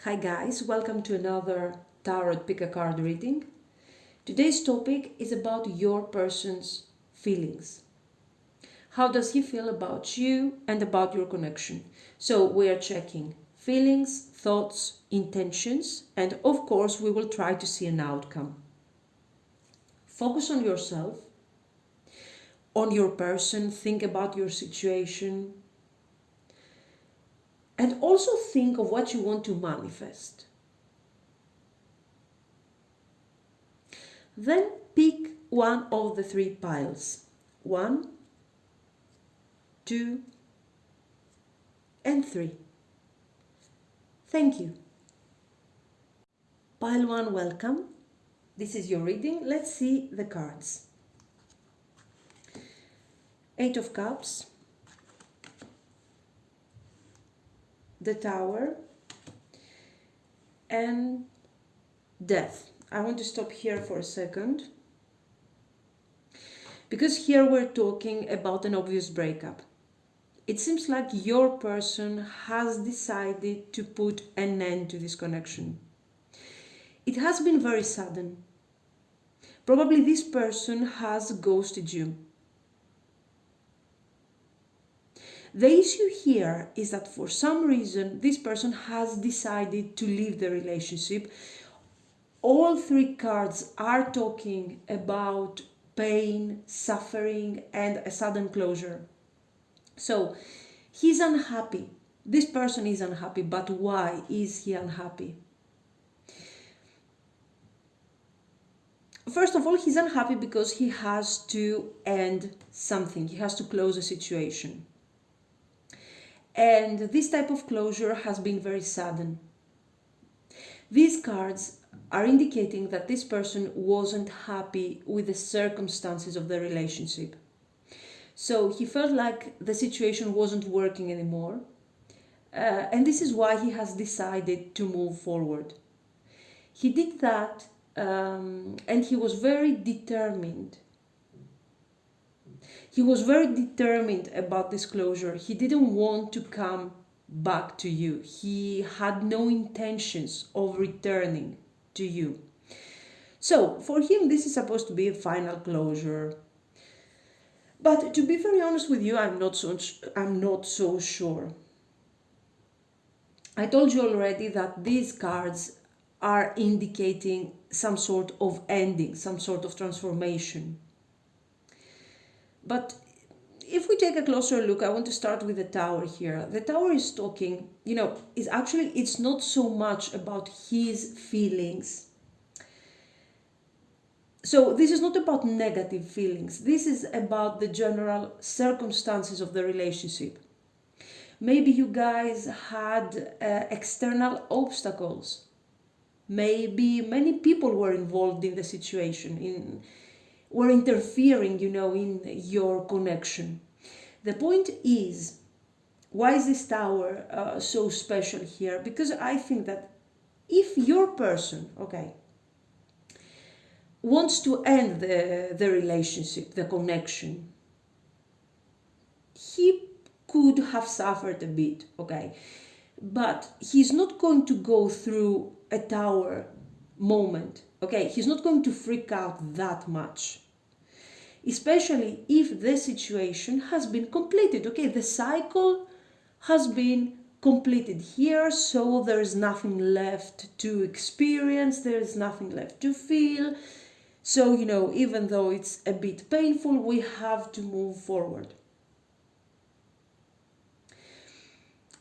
Hi guys, welcome to another Tarot Pick a Card reading. Today's topic is about your person's feelings. How does he feel about you and about your connection? So we are checking feelings, thoughts, intentions, and of course we will try to see an outcome. Focus on yourself, on your person, think about your situation, and also think of what you want to manifest. Then pick one of the three piles. 1, 2, and 3. Thank you. Pile 1, welcome. This is your reading. Let's see the cards. 8 of Cups, the Tower, and Death. I want to stop here for a second, because here we're talking about an obvious breakup. It seems like your person has decided to put an end to this connection. It has been very sudden. Probably this person has ghosted you. The issue here is that for some reason this person has decided to leave the relationship. All three cards are talking about pain, suffering, and a sudden closure. So he's unhappy. This person is unhappy, but why is he unhappy? First of all, he's unhappy because he has to end something. He has to close a situation. And this type of closure has been very sudden. These cards are indicating that this person wasn't happy with the circumstances of the relationship. So he felt like the situation wasn't working anymore. And this is why he has decided to move forward. He did that and he was very determined. He was very determined about this closure. He didn't want to come back to you. He had no intentions of returning to you. So for him, this is supposed to be a final closure. But to be very honest with you, I'm not so sure. I told you already that these cards are indicating some sort of ending, some sort of transformation. But if we take a closer look, I want to start with the Tower here. The Tower is talking, it's not so much about his feelings. So this is not about negative feelings. This is about the general circumstances of the relationship. Maybe you guys had external obstacles. Maybe many people were involved in the situation, were interfering, in your connection. The point is, why is this Tower so special here? Because I think that if your person, wants to end the relationship, the connection, he could have suffered a bit, but he's not going to go through a Tower moment, he's not going to freak out that much, especially if the situation has been completed, the cycle has been completed here, so there is nothing left to experience, there is nothing left to feel. So, even though it's a bit painful, we have to move forward.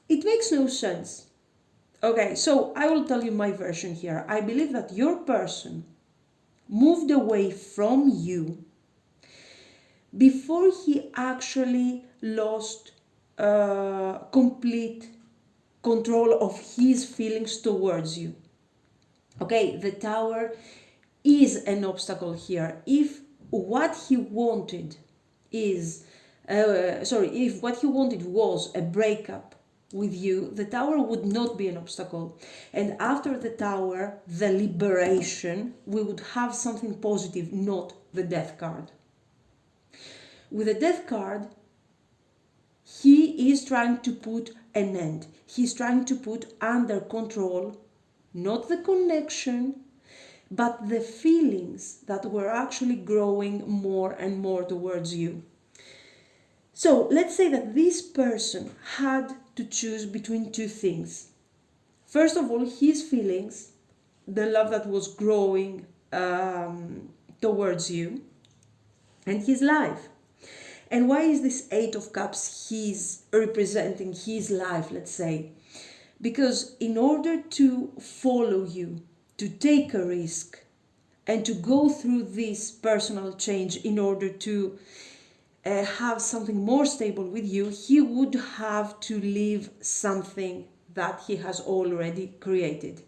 It makes no sense. So I will tell you my version here. I believe that your person moved away from you before he actually lost complete control of his feelings towards you. The Tower is an obstacle here. If what he wanted if what he wanted was a breakup with you, the Tower would not be an obstacle. And after the Tower, the liberation, we would have something positive, not the Death card. With the Death card, he is trying to put an end. He's trying to put under control not the connection, but the feelings that were actually growing more and more towards you. So let's say that this person had to choose between two things. First of all, his feelings, the love that was growing towards you, and his life. And why is this Eight of Cups he's representing his life, let's say? Because in order to follow you, to take a risk, and to go through this personal change in order to have something more stable with you, he would have to leave something that he has already created.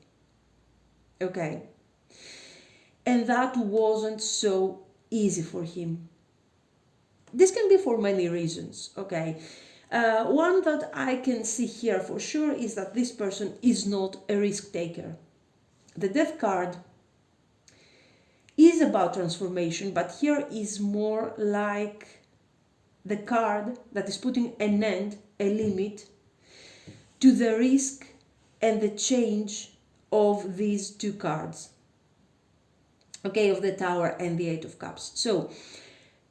Okay? And that wasn't so easy for him. This can be for many reasons, okay? One that I can see here for sure is that this person is not a risk taker. The Death card is about transformation, but here is more like the card that is putting an end, a limit, to the risk and the change of these two cards. Okay, of the Tower and the Eight of Cups. So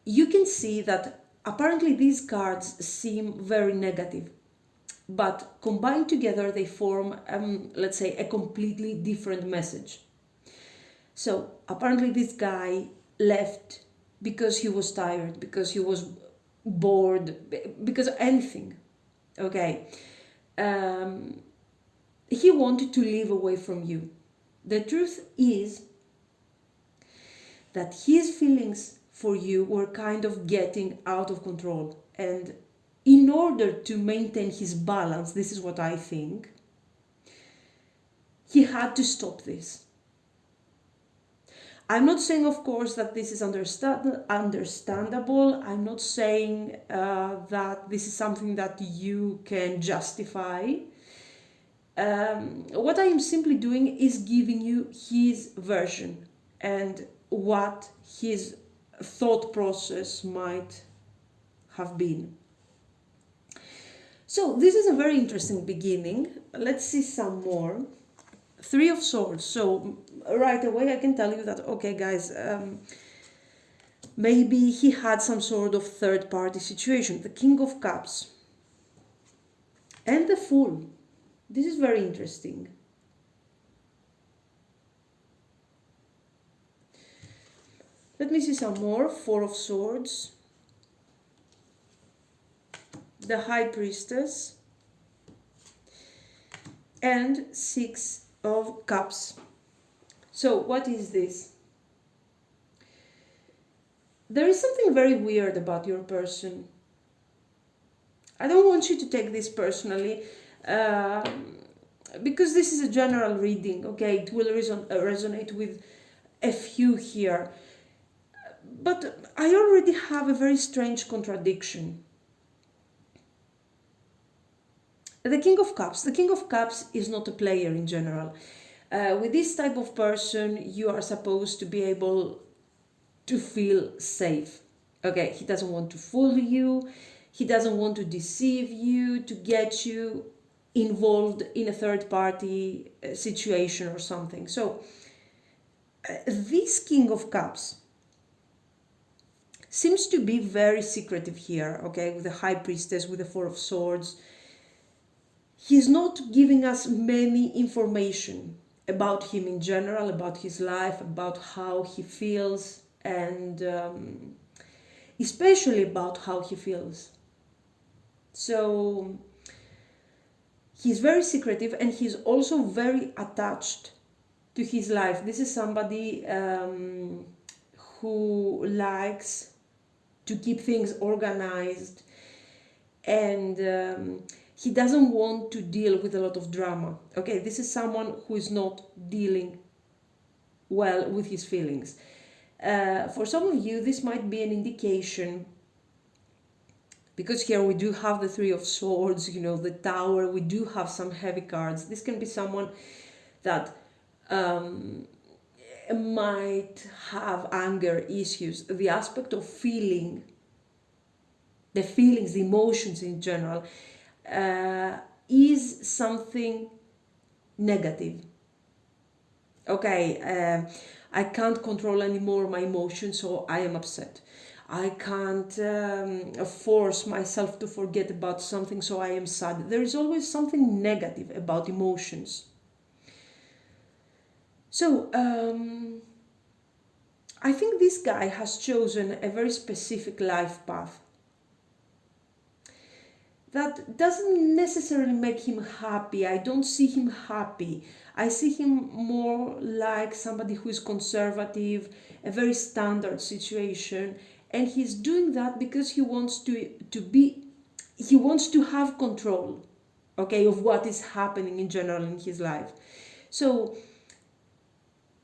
you can see that apparently these cards seem very negative, but combined together they form, let's say, a completely different message. So apparently this guy left because he was tired, because he was bored, because of anything. Okay. He wanted to live away from you. The truth is that his feelings for you were kind of getting out of control. And in order to maintain his balance, this is what I think, he had to stop this. I'm not saying, of course, that this is understandable. I'm not saying that this is something that you can justify. What I am simply doing is giving you his version and what his thought process might have been. So this is a very interesting beginning. Let's see some more. Three of Swords. So right away I can tell you that, okay guys, maybe he had some sort of third party situation. The King of Cups and the Fool. This is very interesting. Let me see some more. Four of Swords, the High Priestess, and Six of Cups. So what is this? There is something very weird about your person. I don't want you to take this personally, because this is a general reading, okay? It will resonate with a few here. But I already have a very strange contradiction. The King of Cups. The King of Cups is not a player in general. With this type of person, you are supposed to be able to feel safe. Okay, he doesn't want to fool you. He doesn't want to deceive you, to get you involved in a third party situation or something. So, this King of Cups seems to be very secretive here, okay, with the High Priestess, with the Four of Swords. He's not giving us many information about him in general, about his life, about how he feels, and especially about how he feels. So he's very secretive, and he's also very attached to his life. This is somebody who likes to keep things organized, and he doesn't want to deal with a lot of drama. Okay, this is someone who is not dealing well with his feelings. For some of you, this might be an indication, because here we do have the Three of Swords, you know, the Tower, we do have some heavy cards. This can be someone that might have anger issues. The aspect of feeling, the feelings, the emotions in general, is something negative. Okay, I can't control anymore my emotions, so I am upset. I can't force myself to forget about something, so I am sad. There is always something negative about emotions. So, I think this guy has chosen a very specific life path that doesn't necessarily make him happy. I don't see him happy. I see him more like somebody who is conservative, a very standard situation, and he's doing that because he wants to have control, okay, of what is happening in general in his life. So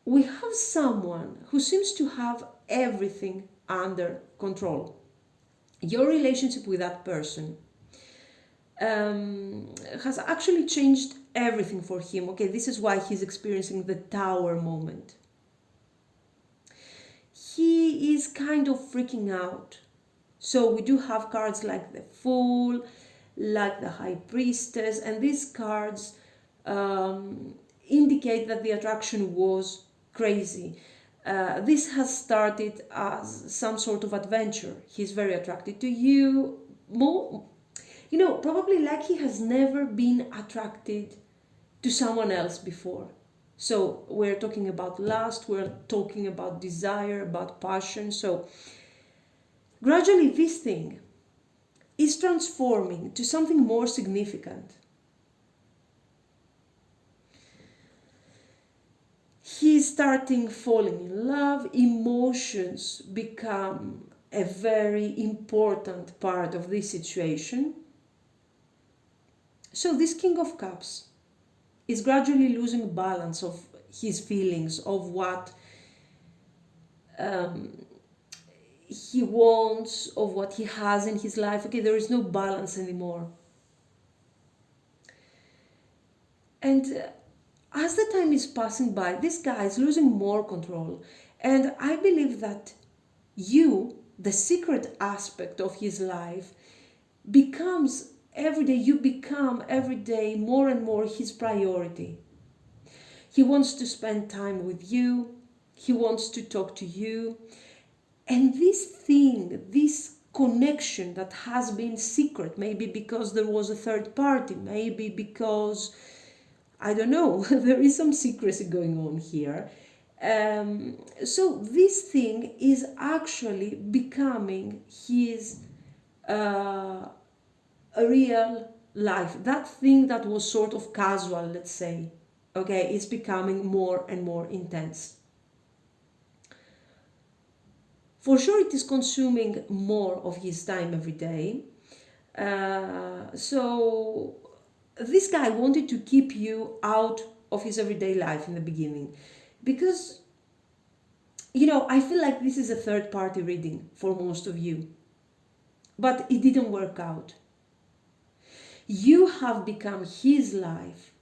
we have someone who seems to have everything under control. Your relationship with that person has actually changed everything for him. Okay, this is why he's experiencing the tower moment. He is kind of freaking out. So we do have cards like the Fool, like the High Priestess, and these cards indicate that the attraction was crazy. This has started as some sort of adventure. He's very attracted to you, more, probably like he has never been attracted to someone else before. So we're talking about lust, we're talking about desire, about passion. So gradually this thing is transforming to something more significant. He's starting falling in love. Emotions become a very important part of this situation. So this King of Cups is gradually losing balance of his feelings, of what he wants, of what he has in his life. Okay, there is no balance anymore. And as the time is passing by, this guy is losing more control. And I believe that you, the secret aspect of his life, you become every day more and more his priority. He wants to spend time with you. He wants to talk to you. And this connection that has been secret, maybe because there was a third party, maybe because, I don't know, there is some secrecy going on here. So this thing is actually becoming his real life. That thing that was sort of casual, let's say, okay, is becoming more and more intense. For sure, it is consuming more of his time every day. So this guy wanted to keep you out of his everyday life in the beginning because, I feel like this is a third party reading for most of you, but it didn't work out. You have become his life,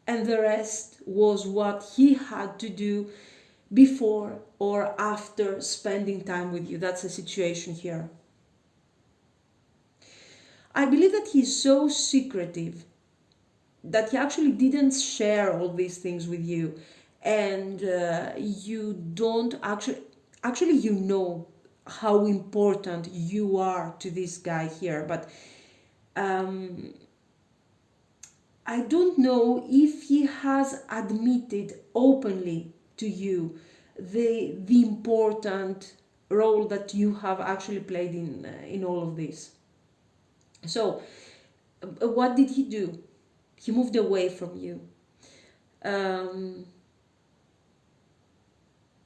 and the rest was what he had to do before or after spending time with you. That's the situation here. I believe that he's so secretive that he actually didn't share all these things with you, and you don't actually you know how important you are to this guy here, but I don't know if he has admitted openly to you the important role that you have actually played in all of this. So, what did he do? He moved away from you.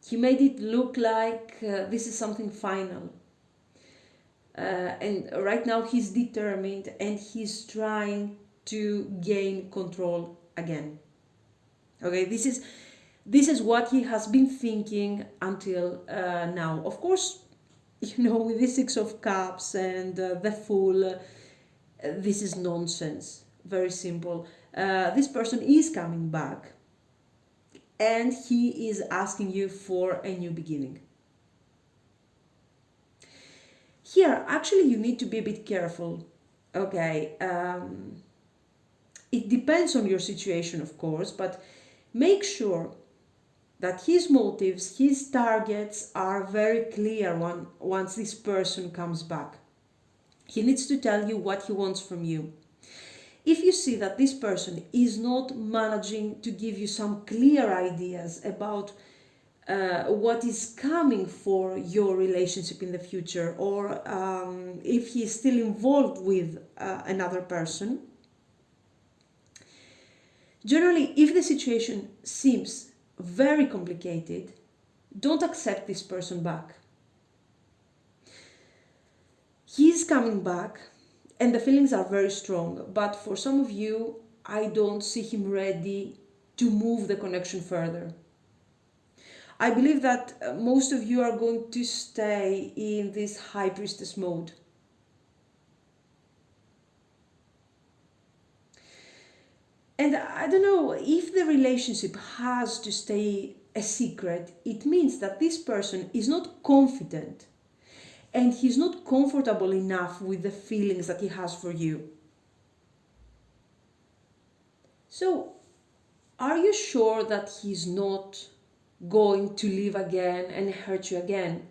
He made it look like this is something final. And right now he's determined and he's trying to gain control again. Okay, this is what he has been thinking until now. Of course, with the Six of Cups and the Fool, this is nonsense. Very simple. This person is coming back and he is asking you for a new beginning. Here, actually, you need to be a bit careful. Okay, it depends on your situation, of course, but make sure that his motives, his targets are very clear once this person comes back. He needs to tell you what he wants from you. If you see that this person is not managing to give you some clear ideas about what is coming for your relationship in the future, or if he is still involved with another person, generally, if the situation seems very complicated, don't accept this person back. He is coming back and the feelings are very strong, but for some of you, I don't see him ready to move the connection further. I believe that most of you are going to stay in this high priestess mode. And I don't know, if the relationship has to stay a secret, it means that this person is not confident and he's not comfortable enough with the feelings that he has for you. So, are you sure that he's not going to leave again and hurt you again?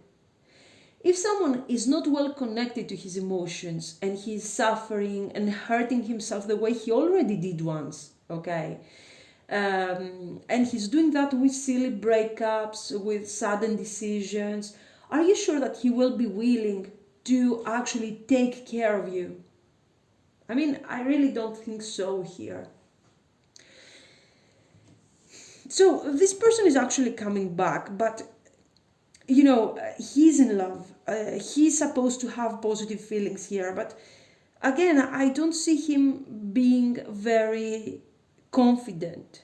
If someone is not well connected to his emotions and he's suffering and hurting himself the way he already did once, okay, and he's doing that with silly breakups, with sudden decisions, are you sure that he will be willing to actually take care of you? I mean, I really don't think so here. So this person is actually coming back, but you know, he's in love. He's supposed to have positive feelings here, but again, I don't see him being very confident.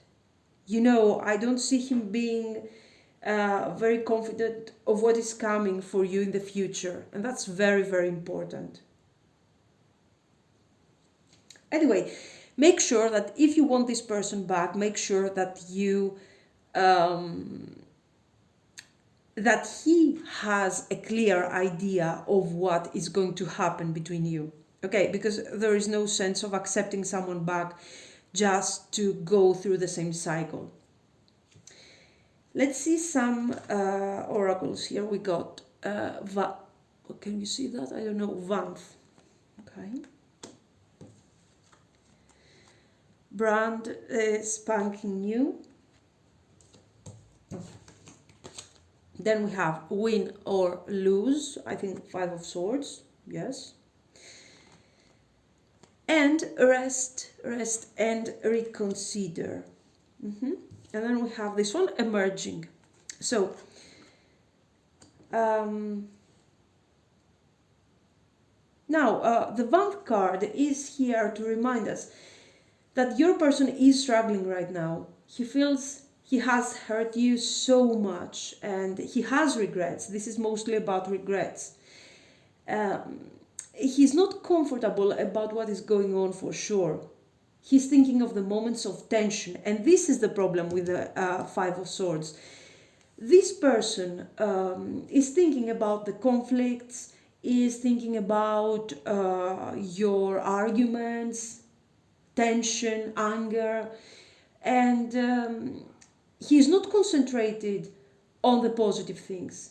You know, I don't see him being very confident of what is coming for you in the future, and that's very, very important. Anyway, make sure that if you want this person back, make sure that you that he has a clear idea of what is going to happen between you. Okay, because there is no sense of accepting someone back just to go through the same cycle. Let's see some oracles here. We got can you see that? I don't know. Vanth. Okay. Brand spanking new. Then we have win or lose. I think 5 of swords. Yes. And rest and reconsider. And then we have this one, emerging. So, now the Vanth card is here to remind us that your person is struggling right now. He feels he has hurt you so much and he has regrets. This is mostly about regrets. He's not comfortable about what is going on for sure. He's thinking of the moments of tension, and this is the problem with the 5 of swords. This person is thinking about the conflicts, is thinking about your arguments, tension, anger, and he's not concentrated on the positive things.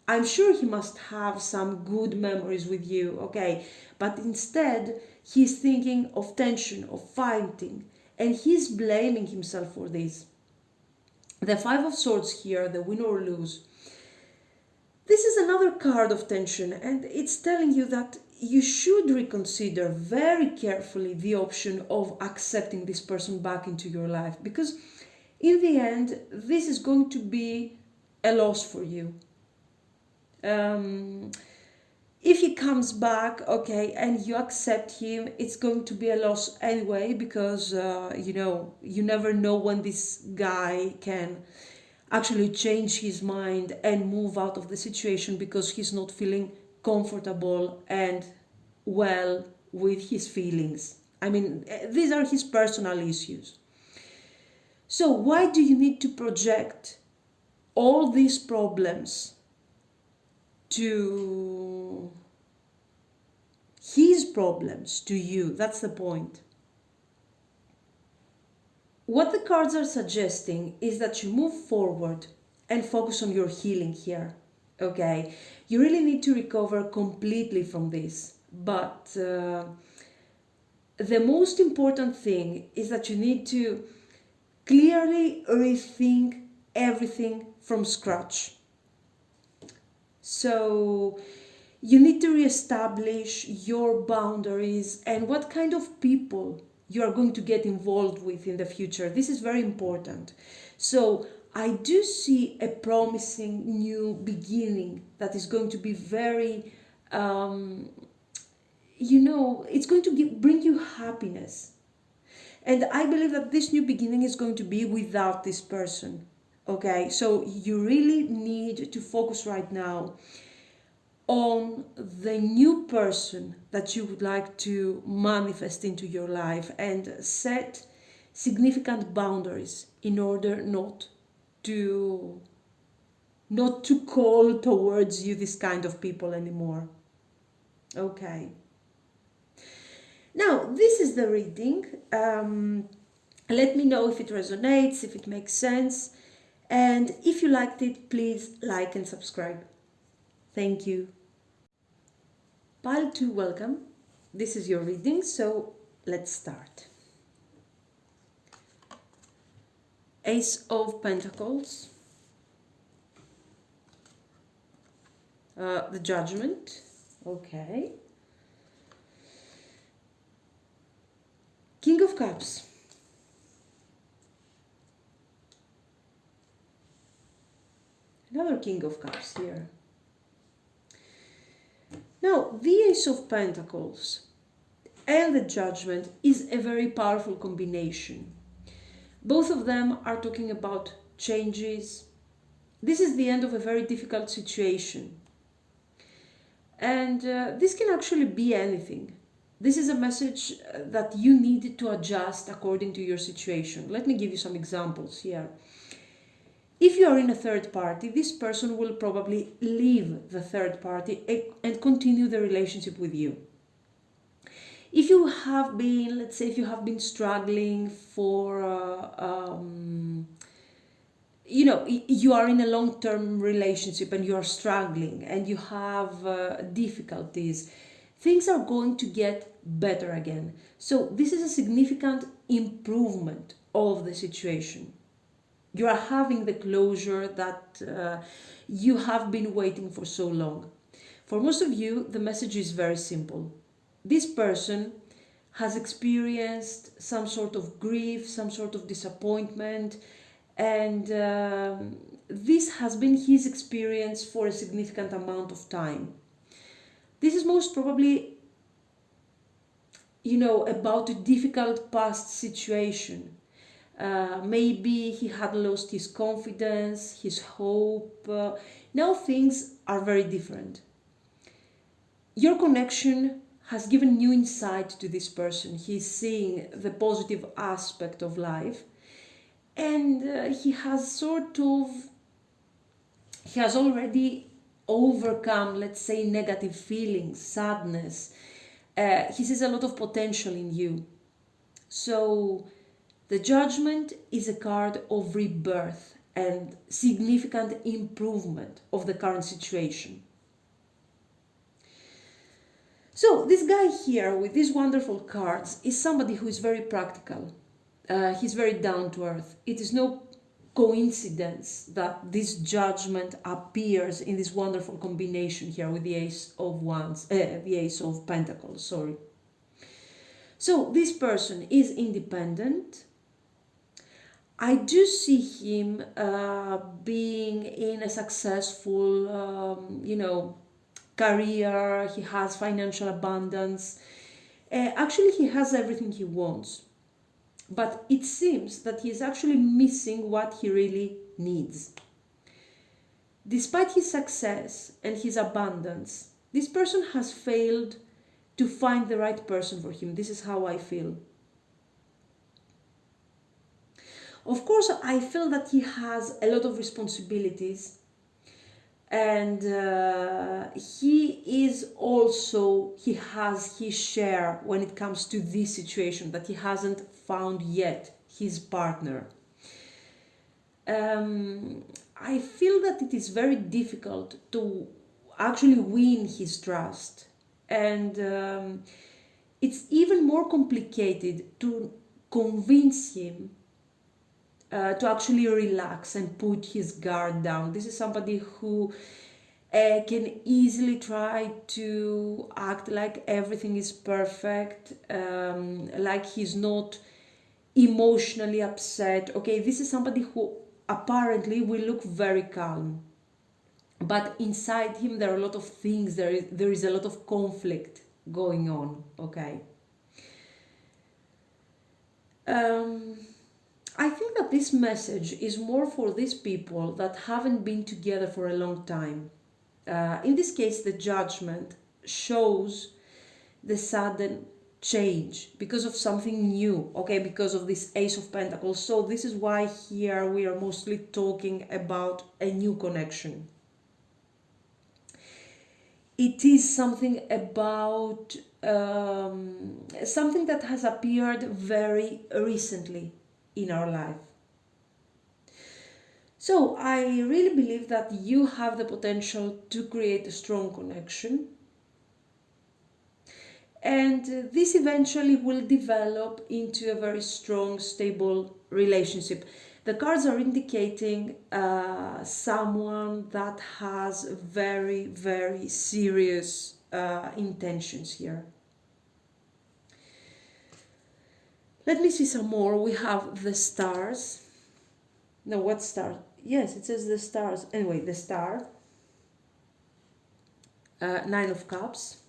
I'm sure he must have some good memories with you, okay? But instead, he's thinking of tension, of fighting, and he's blaming himself for this. The 5 of swords here, the win or lose. This is another card of tension, and it's telling you that you should reconsider very carefully the option of accepting this person back into your life, because in the end, this is going to be a loss for you. If he comes back, okay, and you accept him, it's going to be a loss anyway, because you never know when this guy can actually change his mind and move out of the situation because he's not feeling comfortable and well with his feelings. I mean, these are his personal issues. So why do you need to project all these problems to his problems to you? That's the point. What the cards are suggesting is that you move forward and focus on your healing here. Okay, you really need to recover completely from this, but the most important thing is that you need to clearly rethink everything from scratch. So you need to reestablish your boundaries and what kind of people you are going to get involved with in the future. This is very important. So I do see a promising new beginning that is going to be very, it's going to bring you happiness. And I believe that this new beginning is going to be without this person. Okay, so you really need to focus right now on the new person that you would like to manifest into your life and set significant boundaries in order to not to call towards you this kind of people anymore. Okay. Now, this is the reading. Let me know if it resonates, if it makes sense. And if you liked it, please like and subscribe. Thank you. Pile 2, welcome. This is your reading, so let's start. Ace of Pentacles. The Judgment. Okay. King of Cups. Another King of Cups here. Now, the Ace of Pentacles and the Judgment is a very powerful combination. Both of them are talking about changes. This is the end of a very difficult situation. And this can actually be anything. This is a message that you need to adjust according to your situation. Let me give you some examples here. If you are in a third party, this person will probably leave the third party and continue the relationship with you. If you have been, let's say, if you have been struggling for, you are in a long-term relationship and you are struggling and you have difficulties, things are going to get better again. So this is a significant improvement of the situation. You are having the closure that you have been waiting for so long. For most of you, the message is very simple. This person has experienced some sort of grief, some sort of disappointment, and this has been his experience for a significant amount of time. This is most probably, about a difficult past situation. Maybe he had lost his confidence, his hope. Now things are very different. Your connection has given new insight to this person. He's seeing the positive aspect of life, and he has already overcome, let's say, negative feelings, sadness. He sees a lot of potential in you. So the Judgment is a card of rebirth and significant improvement of the current situation. So this guy here with these wonderful cards is somebody who is very practical. He's very down to earth. It is no coincidence that this Judgment appears in this wonderful combination here with the Ace of Pentacles, sorry. So this person is independent. I do see him being in a successful, career. He has financial abundance. Actually, he has everything he wants. But it seems that he is actually missing what he really needs. Despite his success and his abundance, this person has failed to find the right person for him. This is how I feel. Of course, I feel that he has a lot of responsibilities, and he has his share when it comes to this situation that he hasn't found yet his partner. I feel that it is very difficult to actually win his trust, and it's even more complicated to convince him to actually relax and put his guard down. This is somebody who can easily try to act like everything is perfect, like he's not emotionally upset. Okay, this is somebody who apparently will look very calm, but inside him there are a lot of things, there is a lot of conflict going on. Okay. I think that this message is more for these people that haven't been together for a long time. In this case, the judgment shows the sudden change because of something new, okay, because of this Ace of Pentacles. So this is why here we are mostly talking about a new connection. It is something about something that has appeared very recently in our life. So I really believe that you have the potential to create a strong connection, and this eventually will develop into a very strong, stable relationship. The cards are indicating someone that has very, very serious intentions here. Let me see some more. We have the stars. No, what star? Yes, it says the stars. Anyway, the star. Nine of Cups.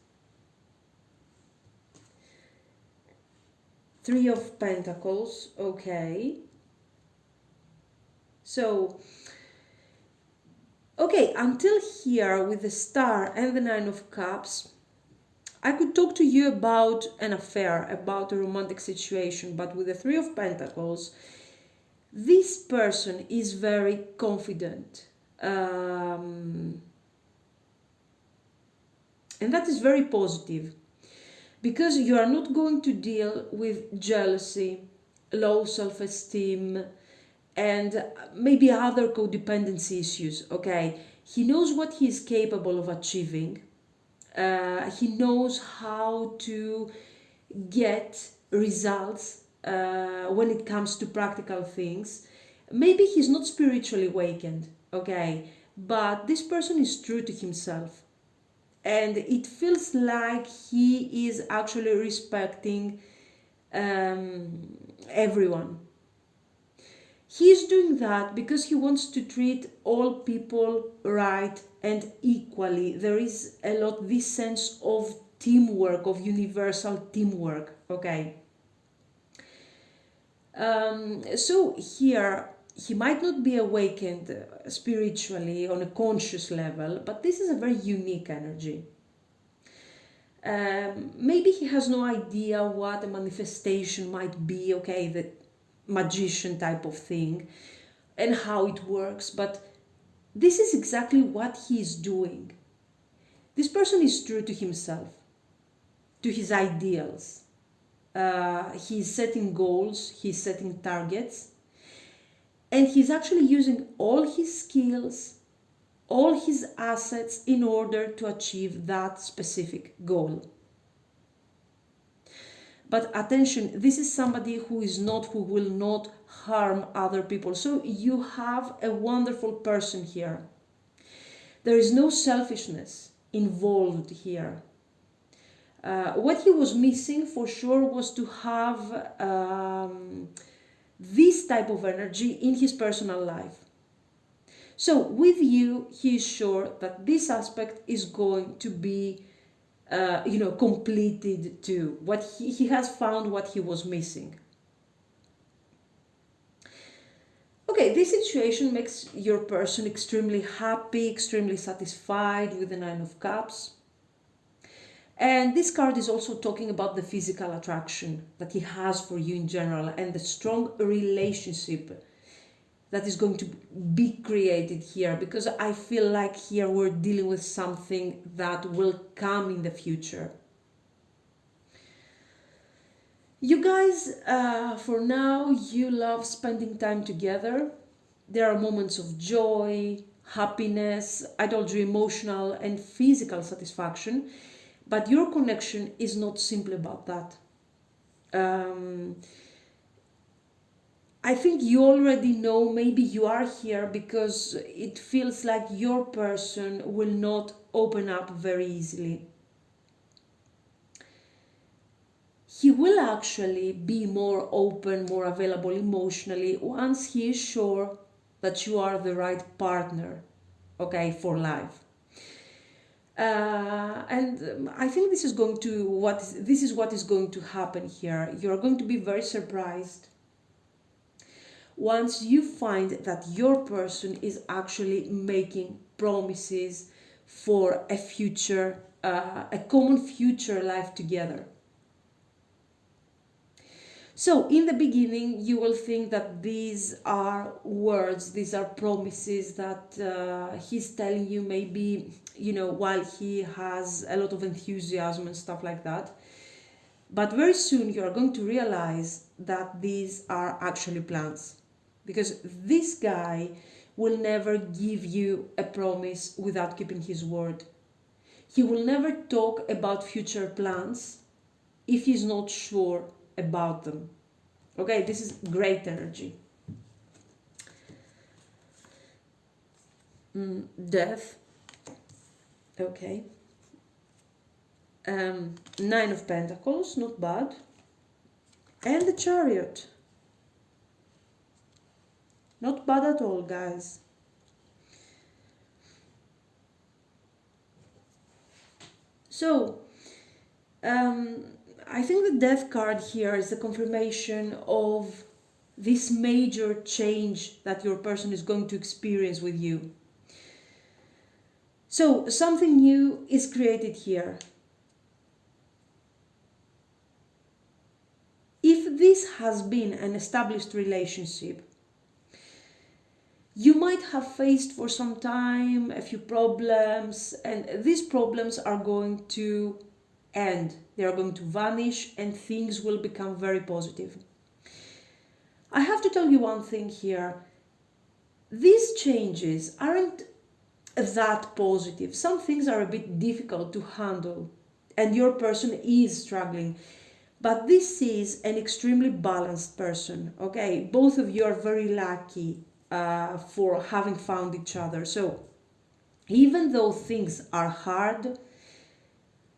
Three of Pentacles. Okay. So, okay, until here with the star and the Nine of Cups, I could talk to you about an affair, about a romantic situation, but with the Three of Pentacles, this person is very confident. And that is very positive, because you are not going to deal with jealousy, low self-esteem, and maybe other codependency issues. Okay, he knows what he is capable of achieving. He knows how to get results when it comes to practical things. Maybe he's not spiritually awakened, okay, but this person is true to himself, and it feels like he is actually respecting everyone. He's doing that because he wants to treat all people right and equally. There is a lot this sense of teamwork, of universal teamwork. Okay. So here he might not be awakened spiritually on a conscious level, but this is a very unique energy. Maybe he has no idea what a manifestation might be, okay, the magician type of thing, and how it works, but this is exactly what he is doing. This person is true to himself, to his ideals. He's setting goals, he's setting targets, and he's actually using all his skills, all his assets in order to achieve that specific goal. But attention, this is somebody who will not harm other people. So you have a wonderful person here. There is no selfishness involved here. What he was missing for sure was to have this type of energy in his personal life. So with you, he is sure that this aspect is going to be completed too. What he has found what he was missing. Okay, this situation makes your person extremely happy, extremely satisfied with the Nine of Cups. And this card is also talking about the physical attraction that he has for you in general, and the strong relationship that is going to be created here, because I feel like here we're dealing with something that will come in the future. You guys, for now, you love spending time together. There are moments of joy, happiness, adultery, emotional and physical satisfaction, but your connection is not simply about that. Um, I think you already know, maybe you are here because it feels like your person will not open up very easily. He will actually be more open, more available emotionally once he is sure that you are the right partner, okay, for life. And I think this is what is going to happen here. You are going to be very surprised once you find that your person is actually making promises for a future, a common future life together. So, in the beginning, you will think that these are words, these are promises that he's telling you, maybe, while he has a lot of enthusiasm and stuff like that. But very soon, you are going to realize that these are actually plans. Because this guy will never give you a promise without keeping his word. He will never talk about future plans if he's not sure about them. Okay, this is great energy. Death. Okay. Nine of Pentacles, not bad. And the Chariot. Not bad at all, guys. So, I think the Death card here is the confirmation of this major change that your person is going to experience with you. So, something new is created here. If this has been an established relationship, you might have faced for some time a few problems, and these problems are going to end. They are going to vanish and things will become very positive. I have to tell you one thing here. These changes aren't that positive. Some things are a bit difficult to handle and your person is struggling. But this is an extremely balanced person, okay? Both of you are very lucky for having found each other. So even though things are hard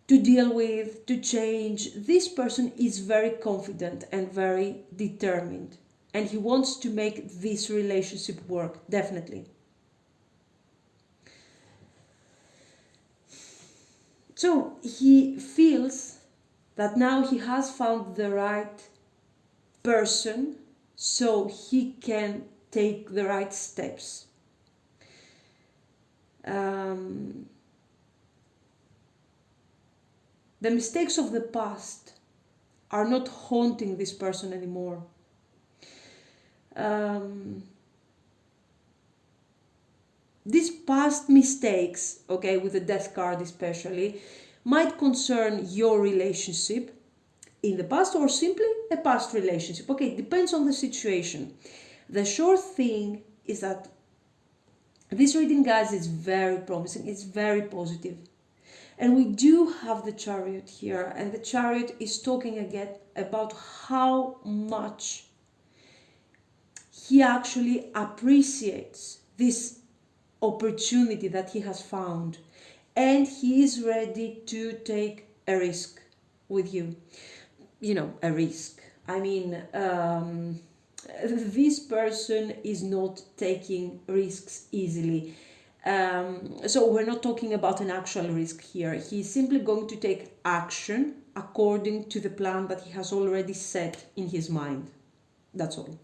to deal with, to change, this person is very confident and very determined. And he wants to make this relationship work, definitely. So he feels that now he has found the right person so he can take the right steps. The mistakes of the past are not haunting this person anymore. These past mistakes, okay, with the Death card especially, might concern your relationship in the past or simply a past relationship. Okay, it depends on the situation. The short thing is that this reading, guys, is very promising. It's very positive. And we do have the Chariot here, and the Chariot is talking again about how much he actually appreciates this opportunity that he has found, and he is ready to take a risk with you. A risk. I mean, this person is not taking risks easily. So we're not talking about an actual risk here. He's simply going to take action according to the plan that he has already set in his mind. That's all.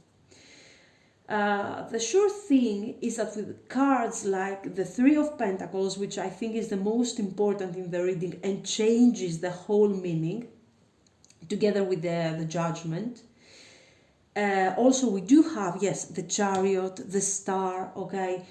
The sure thing is that with cards like the Three of Pentacles, which I think is the most important in the reading and changes the whole meaning, together with the Judgment. Also, we do have, yes, the Chariot, the Star, okay.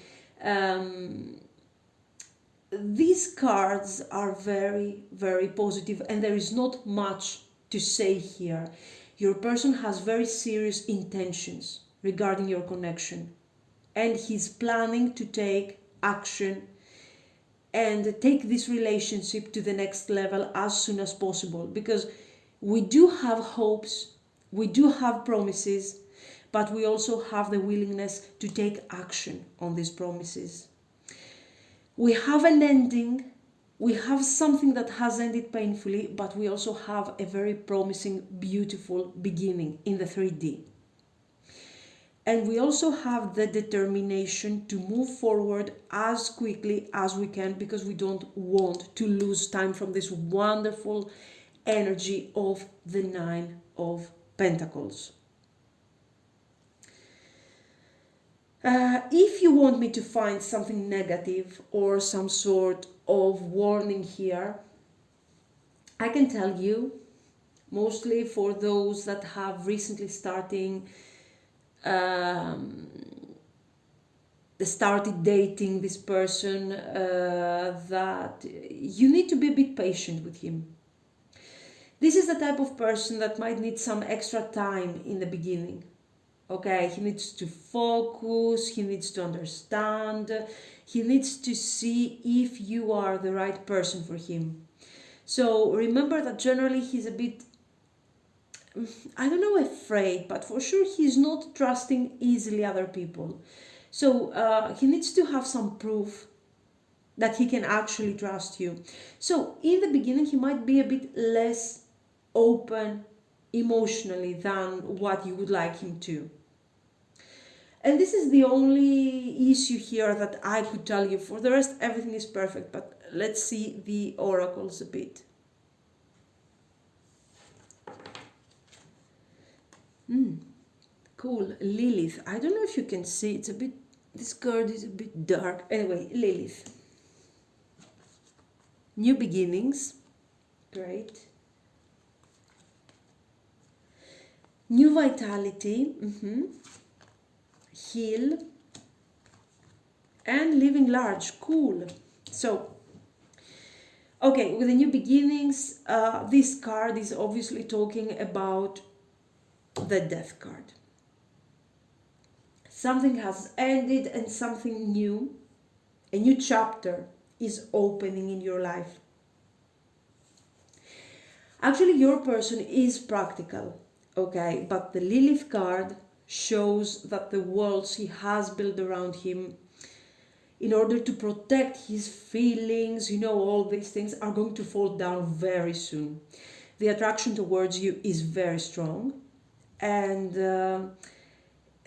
These cards are very, very positive, and there is not much to say here. Your person has very serious intentions regarding your connection, and he's planning to take action and take this relationship to the next level as soon as possible, because we do have hopes, we do have promises, but we also have the willingness to take action on these promises. We have an ending, we have something that has ended painfully, but we also have a very promising, beautiful beginning in the 3D. And we also have the determination to move forward as quickly as we can, because we don't want to lose time from this wonderful energy of the Nine of Pentacles. If you want me to find something negative or some sort of warning here, I can tell you, mostly for those that have recently started dating this person, that you need to be a bit patient with him. This is the type of person that might need some extra time in the beginning. Okay, he needs to focus, he needs to understand, he needs to see if you are the right person for him. So remember that generally he's a bit, I don't know, afraid, but for sure he's not trusting easily other people. So he needs to have some proof that he can actually trust you. So in the beginning he might be a bit less open emotionally than what you would like him to. And this is the only issue here that I could tell you. For the rest, everything is perfect, but let's see the oracles a bit. Cool. Lilith. I don't know if you can see, it's a bit, this card is a bit dark. Anyway, Lilith. New beginnings. Great. New vitality. Heal. And living large. Cool. So, okay, with the new beginnings, this card is obviously talking about the Death card. Something has ended and something new, a new chapter is opening in your life. Actually, your person is practical, okay, but the Lilith card shows that the walls he has built around him in order to protect his feelings, all these things are going to fall down very soon. The attraction towards you is very strong, and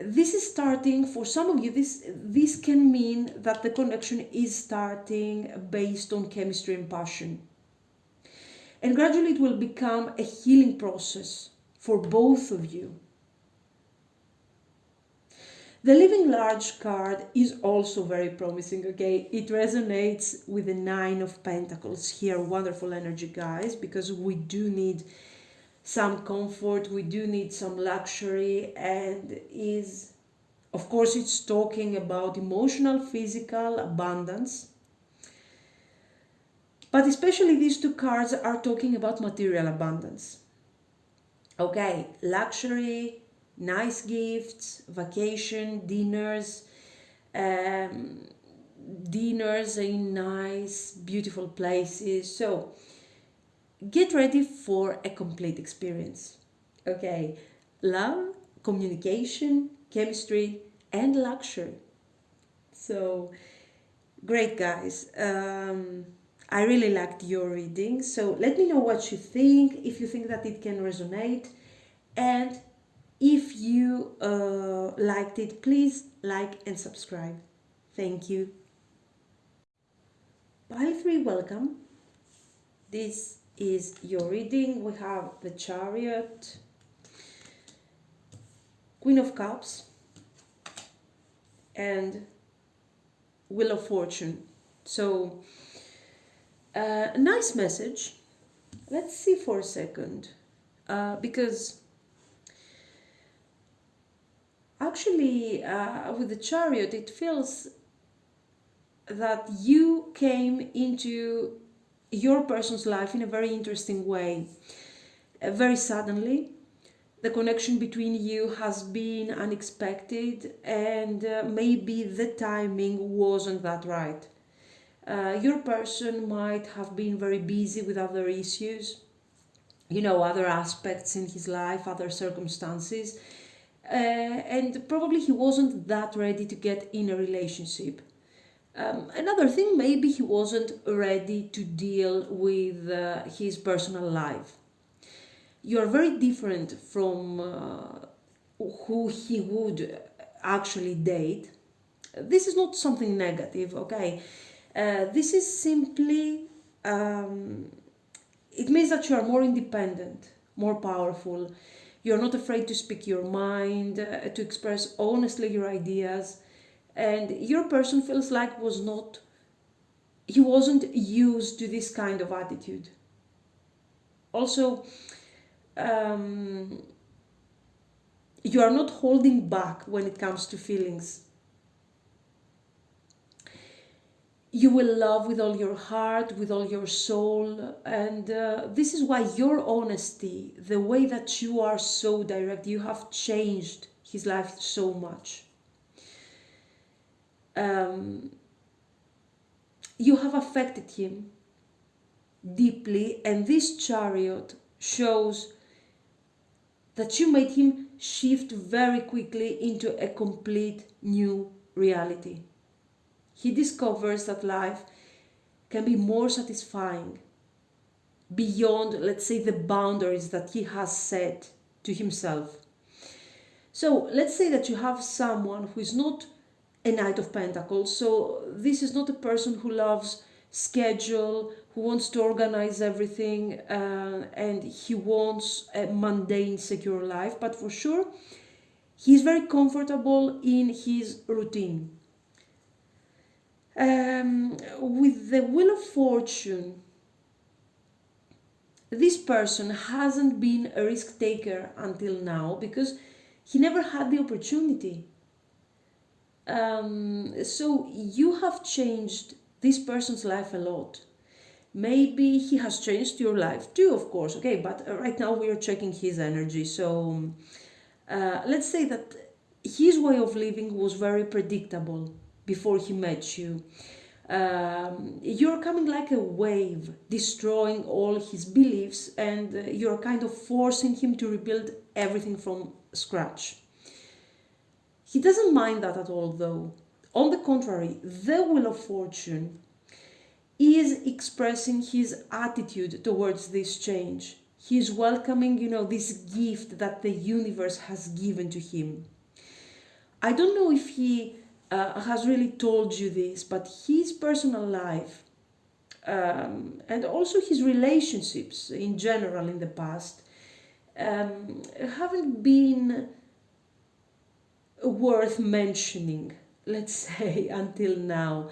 this is starting, for some of you, this can mean that the connection is starting based on chemistry and passion. And gradually it will become a healing process for both of you. The Living Large card is also very promising, okay? It resonates with the Nine of Pentacles here. Wonderful energy, guys, because we do need some comfort, we do need some luxury, and of course, it's talking about emotional, physical abundance. But especially these two cards are talking about material abundance. Okay, luxury, nice gifts, vacation, dinners in nice, beautiful places. So get ready for a complete experience. Okay, love, communication, chemistry, and luxury. So great, guys. I really liked your reading. So let me know what you think, if you think that it can resonate, and if you liked it, please like and subscribe. Thank you. Pile 3, welcome. This is your reading. We have the Chariot, Queen of Cups, and Wheel of Fortune. So, a nice message. Let's see for a second, because actually with the Chariot it feels that you came into your person's life in a very interesting way, very suddenly, The connection between you has been unexpected, and maybe the timing wasn't that right. Your person might have been very busy with other issues, other aspects in his life, other circumstances, and probably he wasn't that ready to get in a relationship. Another thing, maybe he wasn't ready to deal with his personal life. You are very different from who he would actually date. This is not something negative, okay? This is simply, it means that you are more independent, more powerful. You're not afraid to speak your mind, to express honestly your ideas, and your person feels like he wasn't used to this kind of attitude. Also, um, you are not holding back when it comes to feelings. You will love with all your heart, with all your soul, and this is why your honesty, the way that you are so direct, you have changed his life so much. Um, you have affected him deeply, and this chariot shows that you made him shift very quickly into a complete new reality. He discovers that life can be more satisfying beyond, let's say, the boundaries that he has set to himself. So let's say that you have someone who is not a Knight of Pentacles. So this is not a person who loves schedule, who wants to organize everything, and he wants a mundane, secure life. But for sure, he's very comfortable in his routine. With the Wheel of Fortune, this person hasn't been a risk taker until now because he never had the opportunity. So you have changed this person's life a lot. Maybe he has changed your life too, of course, okay, but right now we are checking his energy. So let's say that his way of living was very predictable before he met you. You're coming like a wave, destroying all his beliefs, and you're kind of forcing him to rebuild everything from scratch. He doesn't mind that at all, though. On the contrary, the Wheel of Fortune is expressing his attitude towards this change. He is welcoming, this gift that the universe has given to him. I don't know if he has really told you this, but his personal life and also his relationships in general in the past haven't been worth mentioning, let's say, until now.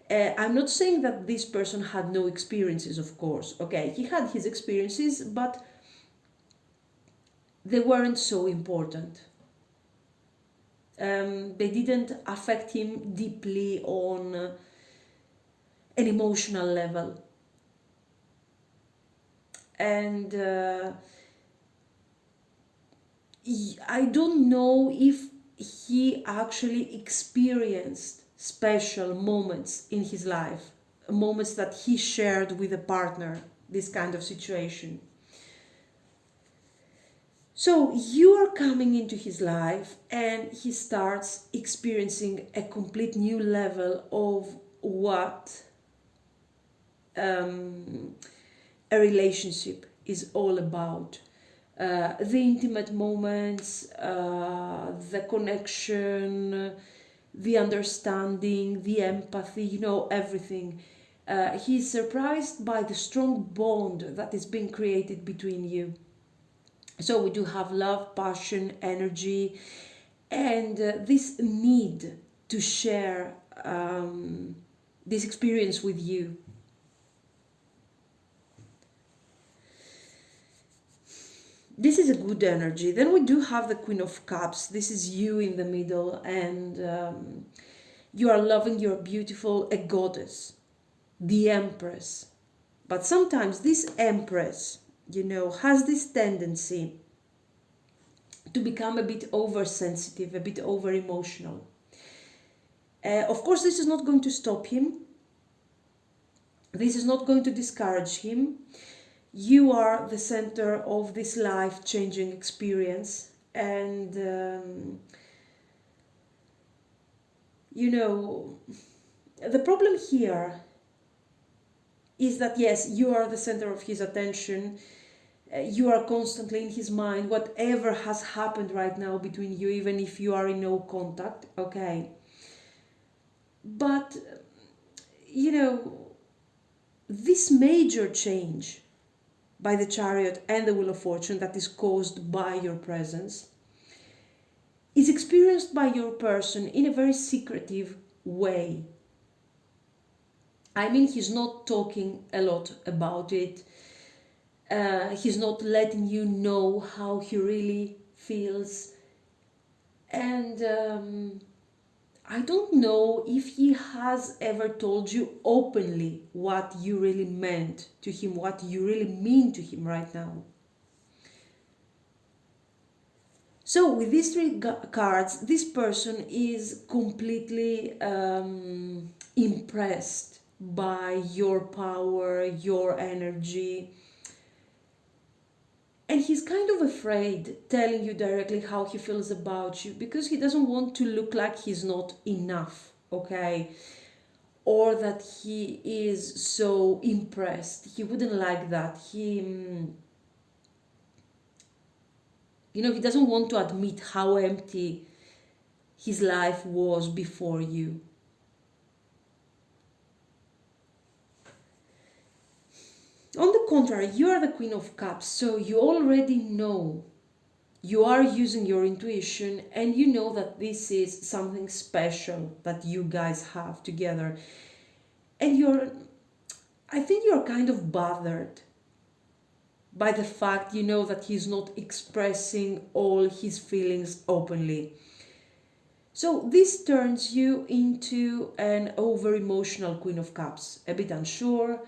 I'm not saying that this person had no experiences, of course. Okay, he had his experiences, but they weren't so important. They didn't affect him deeply on an emotional level. And I don't know if he actually experienced special moments in his life, moments that he shared with a partner, this kind of situation. So you are coming into his life and he starts experiencing a complete new level of what a relationship is all about. The intimate moments, the connection, the understanding, the empathy, everything. He's surprised by the strong bond that is being created between you. So we do have love, passion, energy, and this need to share this experience with you. This is a good energy. Then we do have the Queen of Cups. This is you in the middle, and you are loving, you're beautiful, a goddess, the Empress. But sometimes this Empress, has this tendency to become a bit oversensitive, a bit over emotional. Of course, this is not going to stop him. This is not going to discourage him. You are the center of this life-changing experience, and you know, the problem here is that yes, you are the center of his attention. You are constantly in his mind, whatever has happened right now between you, even if you are in no contact, okay? But, you know, this major change by the Chariot and the Wheel of Fortune that is caused by your presence is experienced by your person in a very secretive way. I mean, he's not talking a lot about it. He's not letting you know how he really feels. And I don't know if he has ever told you openly what you really meant to him, what you really mean to him right now. So with these three cards, this person is completely impressed by your power, your energy. And he's kind of afraid telling you directly how he feels about you because he doesn't want to look like he's not enough, okay? Or that he is so impressed. He wouldn't like that. He doesn't want to admit how empty his life was before you. On the contrary, you are the Queen of Cups, so you already know. You are using your intuition and you know that this is something special that you guys have together. And I think you're kind of bothered by the fact you know that he's not expressing all his feelings openly. So this turns you into an over-emotional Queen of Cups, a bit unsure.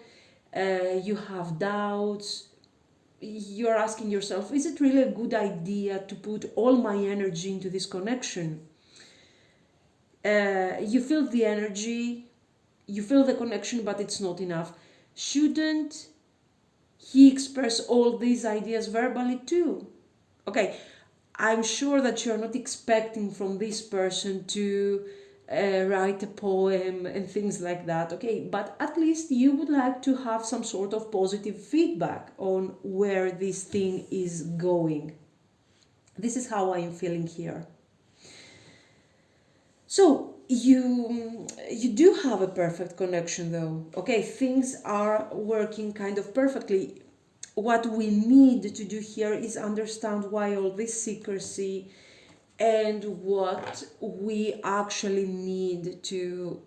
You have doubts. You're asking yourself, is it really a good idea to put all my energy into this connection? You feel the energy, you feel the connection, but it's not enough. Shouldn't he express all these ideas verbally too? Okay, I'm sure that you're not expecting from this person to write a poem and things like that, okay? But at least you would like to have some sort of positive feedback on where this thing is going. This is how I am feeling here. So you do have a perfect connection though, okay? Things are working kind of perfectly. What we need to do here is understand why all this secrecy and what we actually need to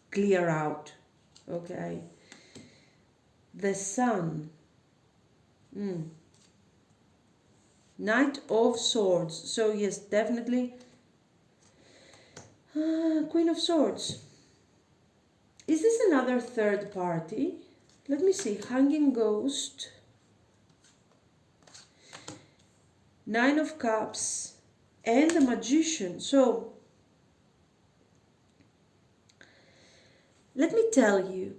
clear out, okay? The Sun. Knight of Swords. So yes, definitely. Queen of Swords. Is this another third party? Let me see. Hanging Ghost. Nine of Cups. And the Magician. So, let me tell you.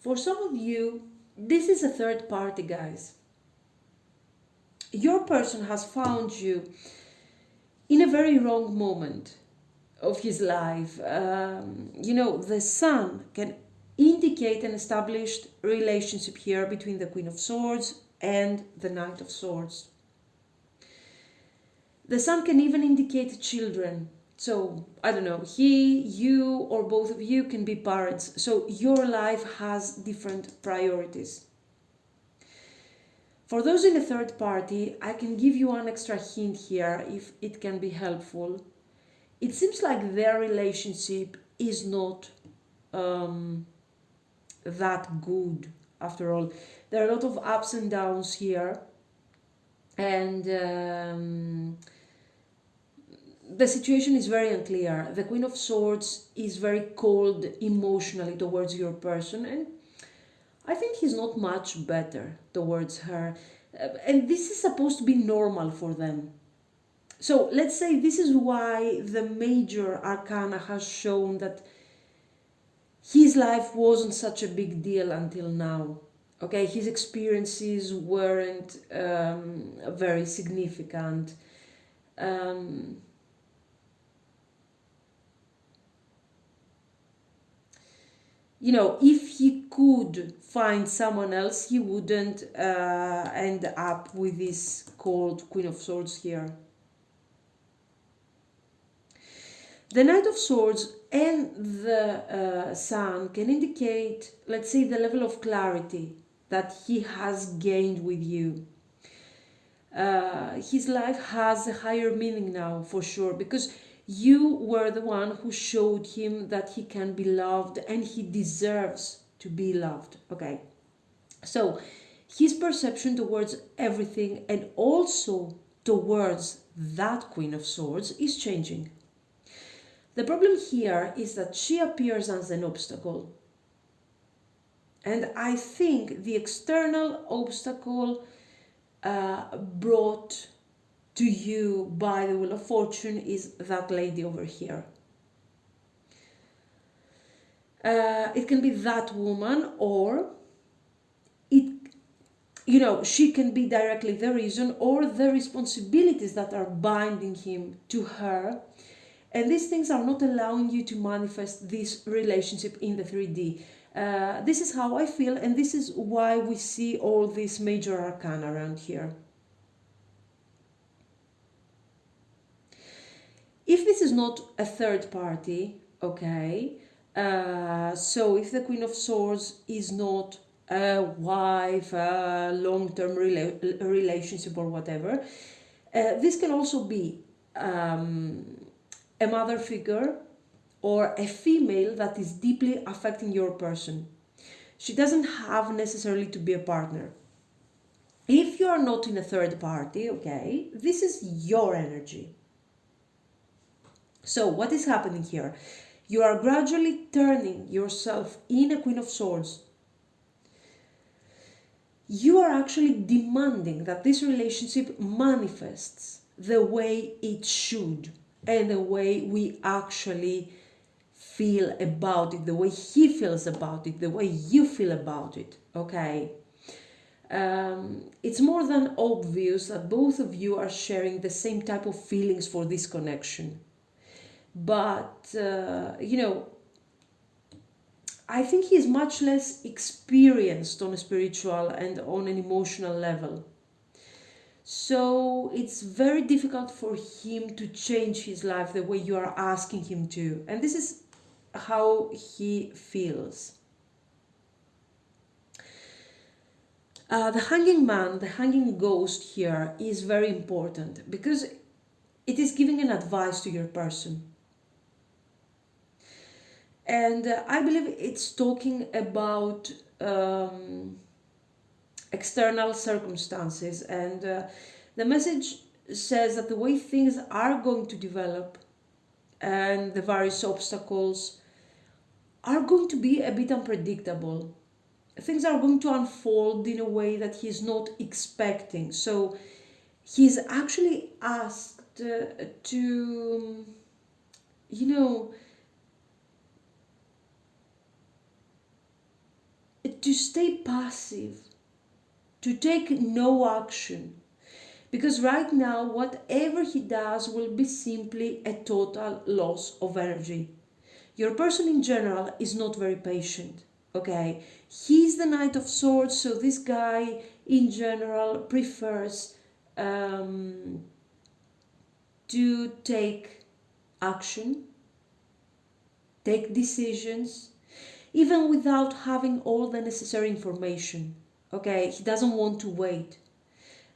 For some of you, this is a third party, guys. Your person has found you in a very wrong moment of his life. The Sun can indicate an established relationship here between the Queen of Swords and the Knight of Swords. The Sun can even indicate children. So, I don't know, he, you, or both of you can be parents. So your life has different priorities. For those in a third party, I can give you one extra hint here if it can be helpful. It seems like their relationship is not that good after all. There are a lot of ups and downs here, and the situation is very unclear. The Queen of Swords is very cold emotionally towards your person, and I think he's not much better towards her. And this is supposed to be normal for them. So let's say this is why the major arcana has shown that his life wasn't such a big deal until now. Okay, his experiences weren't very significant. Um, if he could find someone else, he wouldn't end up with this called Queen of Swords here. The Knight of Swords and the Sun can indicate, let's say, the level of clarity that he has gained with you. His life has a higher meaning now, for sure, because you were the one who showed him that he can be loved and he deserves to be loved. Okay, so his perception towards everything and also towards that Queen of Swords is changing. The problem here is that she appears as an obstacle. And I think the external obstacle brought to you by the Wheel of Fortune is that lady over here. It can be that woman, or she can be directly the reason or the responsibilities that are binding him to her. And these things are not allowing you to manifest this relationship in the 3D. This is how I feel, and this is why we see all these major arcana around here. If this is not a third party, okay, so if the Queen of Swords is not a wife, a long-term relationship or whatever, this can also be a mother figure or a female that is deeply affecting your person. She doesn't have necessarily to be a partner. If you are not in a third party, okay, this is your energy. So what is happening here? You are gradually turning yourself in a Queen of Swords. You are actually demanding that this relationship manifests the way it should and the way we actually feel about it, the way he feels about it, the way you feel about it, okay? It's more than obvious that both of you are sharing the same type of feelings for this connection. But, I think he's much less experienced on a spiritual and on an emotional level. So it's very difficult for him to change his life the way you are asking him to. And this is how he feels. The hanging man, the hanging ghost here is very important because it is giving an advice to your person. And I believe it's talking about external circumstances, and the message says that the way things are going to develop and the various obstacles are going to be a bit unpredictable. Things are going to unfold in a way that he's not expecting. So he's actually asked to, to stay passive, to take no action. Because right now, whatever he does will be simply a total loss of energy. Your person in general is not very patient, okay? He's the Knight of Swords, so this guy in general prefers to take action, take decisions, even without having all the necessary information. Okay, he doesn't want to wait.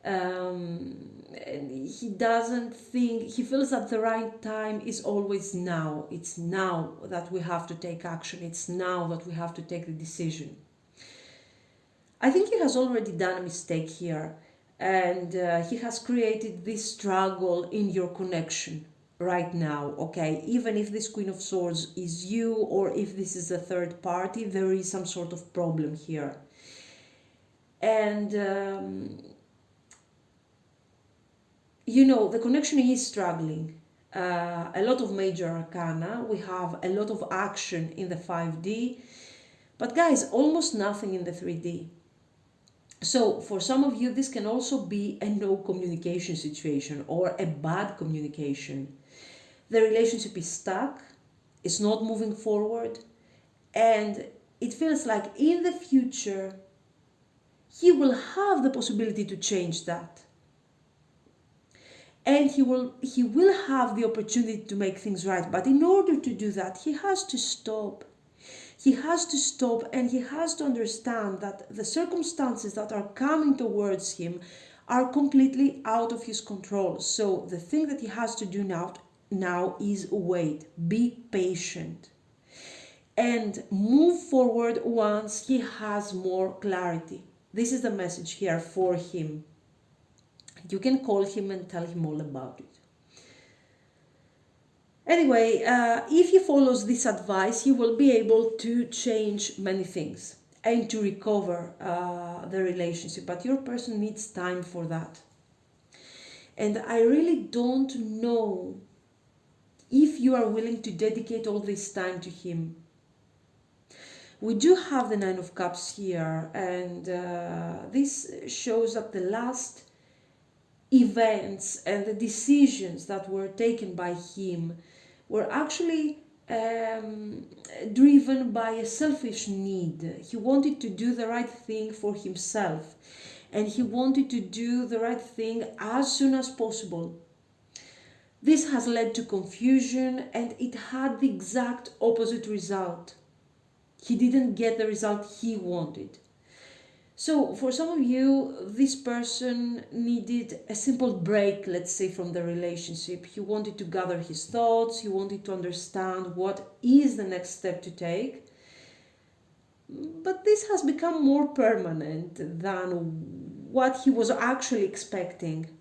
He doesn't think, he feels that the right time is always now. It's now that we have to take action. It's now that we have to take the decision. I think he has already done a mistake here, and he has created this struggle in your connection right now, okay? Even if this Queen of Swords is you, or if this is a third party, there is some sort of problem here. And you know, the connection is struggling. A lot of major arcana, we have a lot of action in the 5D, but guys, almost nothing in the 3D. So for some of you, this can also be a no communication situation or a bad communication. The relationship is stuck, it's not moving forward, and it feels like in the future he will have the possibility to change that. And he will have the opportunity to make things right. But in order to do that, he has to stop. He has to stop, and he has to understand that the circumstances that are coming towards him are completely out of his control. So the thing that he has to do now is wait, be patient, and move forward once he has more clarity. This is the message here for him. You can call him and tell him all about it. Anyway, if he follows this advice, he will be able to change many things and to recover the relationship. But your person needs time for that. And I really don't know if you are willing to dedicate all this time to him. We do have the Nine of Cups here, and this shows that the last events and the decisions that were taken by him were actually driven by a selfish need. He wanted to do the right thing for himself, and he wanted to do the right thing as soon as possible. This has led to confusion, and it had the exact opposite result. He didn't get the result he wanted. So for some of you, this person needed a simple break, let's say, from the relationship. He wanted to gather his thoughts. He wanted to understand what is the next step to take. But this has become more permanent than what he was actually expecting.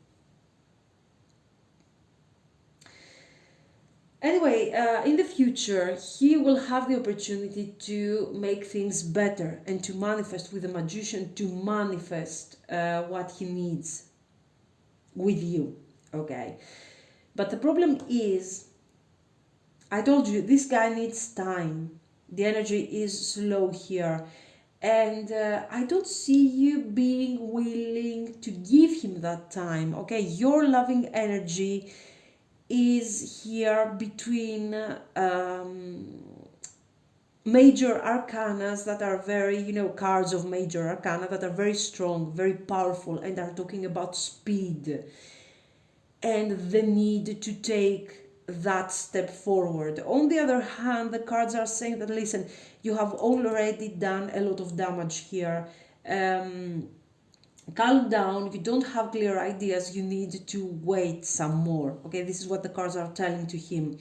Anyway, in the future, he will have the opportunity to make things better and to manifest with the magician, to manifest what he needs with you, okay? But the problem is, I told you, this guy needs time. The energy is slow here. And I don't see you being willing to give him that time, okay? Your loving energy is here between major arcanas that are very, you know, cards of major arcana that are very strong, very powerful, and are talking about speed and the need to take that step forward. On the other hand, the cards are saying that, listen, you have already done a lot of damage here. Calm down, you don't have clear ideas, you need to wait some more. Okay, this is what the cards are telling to him.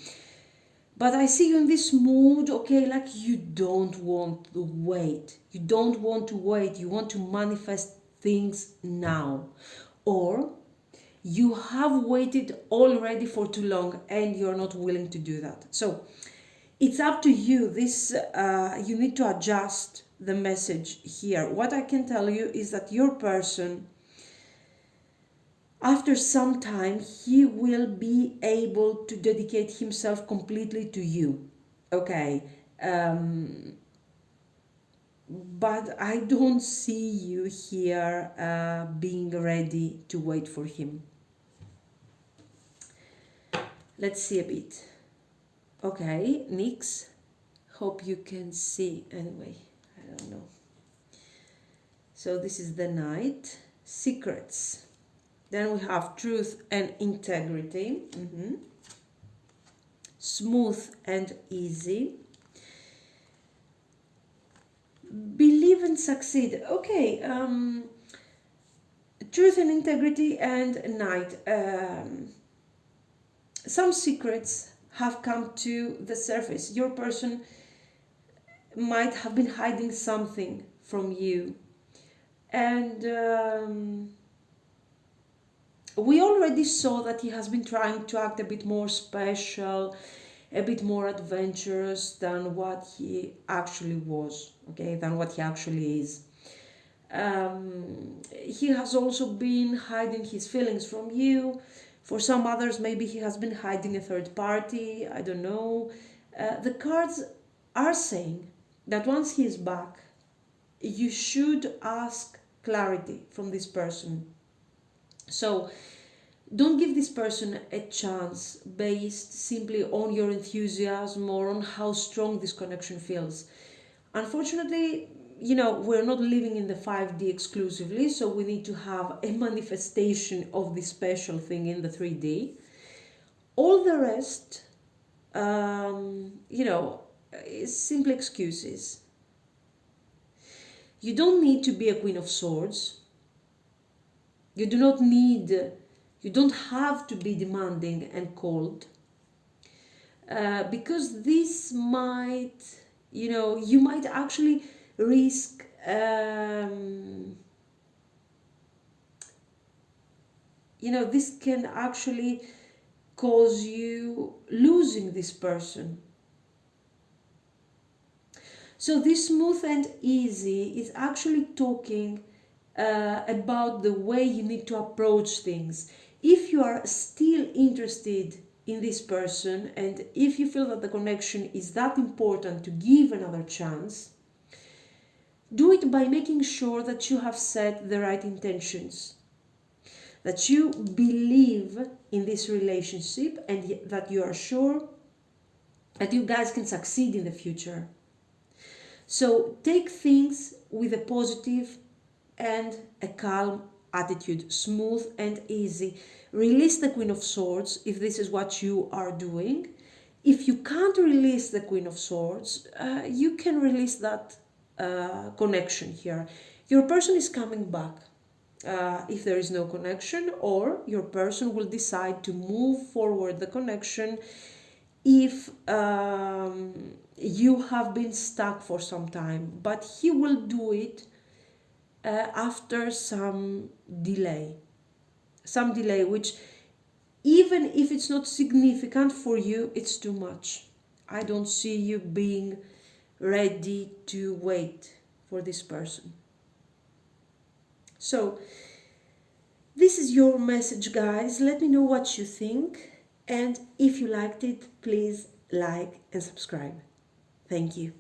But I see you in this mood, okay, like you don't want to wait. You don't want to wait, you want to manifest things now. Or you have waited already for too long and you're not willing to do that. So it's up to you. This you need to adjust the message here. What I can tell you is that your person, after some time, he will be able to dedicate himself completely to you, okay? But I don't see you here being ready to wait for him. Let's see a bit. Okay, Nix, hope you can see. Anyway, I don't know. So this is the Knight, secrets. Then we have truth and integrity. Smooth and easy. Believe and succeed. Okay, truth and integrity and Knight. Some secrets have come to the surface. Your person might have been hiding something from you. And we already saw that he has been trying to act a bit more special, a bit more adventurous than what he actually was, okay, than what he actually is. He has also been hiding his feelings from you For some others, maybe he has been hiding a third party, I don't know. The cards are saying that once he is back, you should ask clarity from this person. So don't give this person a chance based simply on your enthusiasm or on how strong this connection feels. Unfortunately, we're not living in the 5D exclusively, so we need to have a manifestation of this special thing in the 3D. All the rest, is simply excuses. You don't need to be a Queen of Swords. You don't have to be demanding and cold. Because this might, you might actually risk this can actually cause you losing this person. So this smooth and easy is actually talking about the way you need to approach things. If you are still interested in this person and if you feel that the connection is that important to give another chance, do it by making sure that you have set the right intentions, that you believe in this relationship and that you are sure that you guys can succeed in the future. So take things with a positive and a calm attitude, smooth and easy. Release the Queen of Swords if this is what you are doing. If you can't release the Queen of Swords, you can release that connection here. Your person is coming back if there is no connection, or your person will decide to move forward the connection if you have been stuck for some time, but he will do it after some delay, which even if it's not significant for you, it's too much. I don't see you being ready to wait for this person. So this is your message, guys. Let me know what you think, and if you liked it, please like and subscribe. Thank you.